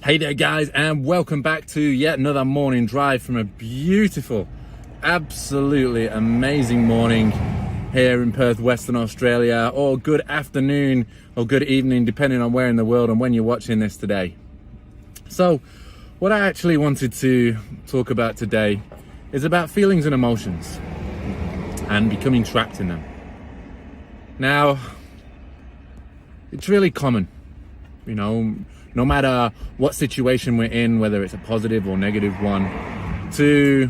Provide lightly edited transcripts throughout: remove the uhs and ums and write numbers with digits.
Hey there guys, and welcome back to yet another morning drive from a beautiful, absolutely amazing morning here in Perth, Western Australia, or good afternoon or good evening depending on where in the world and when you're watching this today. So what I actually wanted to talk about today is about feelings and emotions and becoming trapped in them. Now, it's really common, you know, no matter what situation we're in, whether it's a positive or negative one, to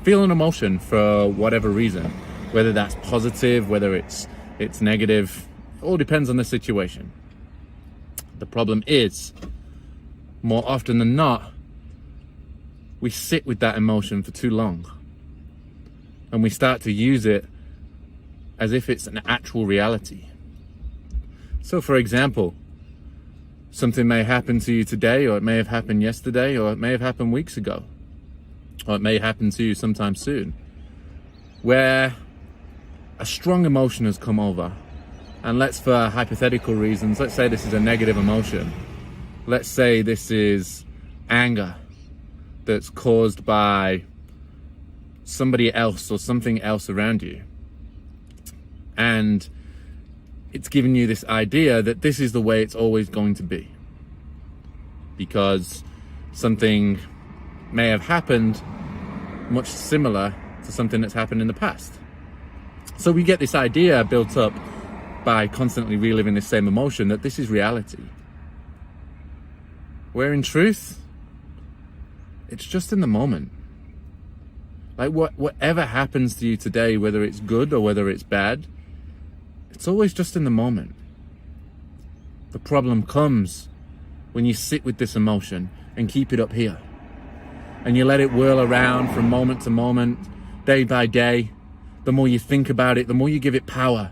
feel an emotion for whatever reason, whether that's positive, whether it's negative, it all depends on the situation. The problem is, more often than not, we sit with that emotion for too long and we start to use it as if it's an actual reality. So for example, something may happen to you today, or it may have happened yesterday, or it may have happened weeks ago, or it may happen to you sometime soon, where a strong emotion has come over. And let's, for hypothetical reasons, let's say this is a negative emotion. Let's say this is anger that's caused by somebody else or something else around you. And it's given you this idea that this is the way it's always going to be, because something may have happened much similar to something that's happened in the past. So we get this idea built up by constantly reliving the same emotion that this is reality, where in truth, it's just in the moment. Like whatever happens to you today, whether it's good or whether it's bad, it's always just in the moment. The problem comes when you sit with this emotion and keep it up here, and you let it whirl around from moment to moment, day by day. The more you think about it, the more you give it power,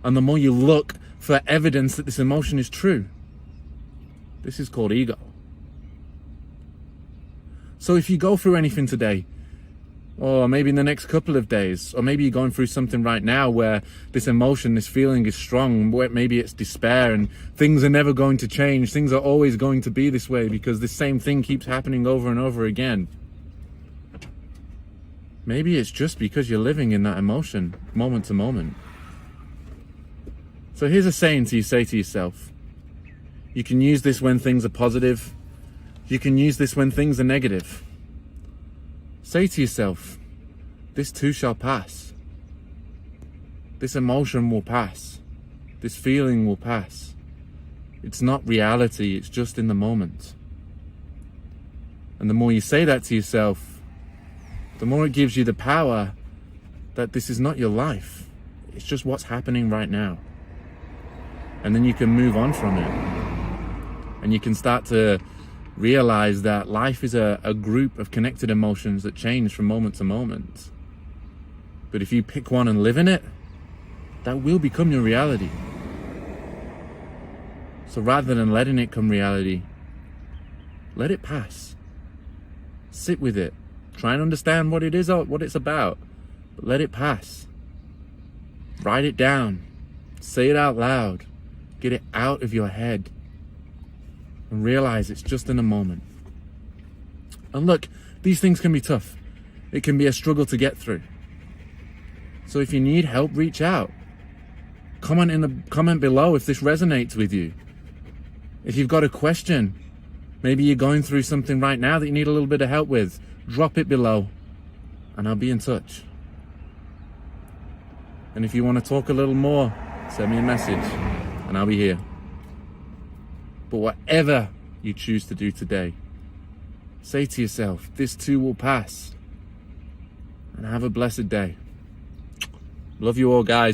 and the more you look for evidence that this emotion is true. This is called ego. So if you go through anything today, or maybe in the next couple of days, or maybe you're going through something right now where this emotion, this feeling is strong, where maybe it's despair and things are never going to change, things are always going to be this way because this same thing keeps happening over and over again. Maybe it's just because you're living in that emotion, moment to moment. So here's a saying to you, say to yourself. You can use this when things are positive. You can use this when things are negative. Say to yourself, this too shall pass. This emotion will pass. This feeling will pass. It's not reality, it's just in the moment. And the more you say that to yourself, the more it gives you the power that this is not your life. It's just what's happening right now. And then you can move on from it. And you can start to realize that life is a group of connected emotions that change from moment to moment. But if you pick one and live in it, that will become your reality. So rather than letting it come reality, let it pass. Sit with it. Try and understand what it is, what it's about, but let it pass. Write it down. Say it out loud. Get it out of your head. And realize it's just in a moment. And look, these things can be tough. It can be a struggle to get through. So if you need help, reach out. Comment below if this resonates with you. If you've got a question, maybe you're going through something right now that you need a little bit of help with, drop it below and I'll be in touch. And if you want to talk a little more, send me a message and I'll be here. But whatever you choose to do today, say to yourself, this too will pass. And have a blessed day. Love you all, guys.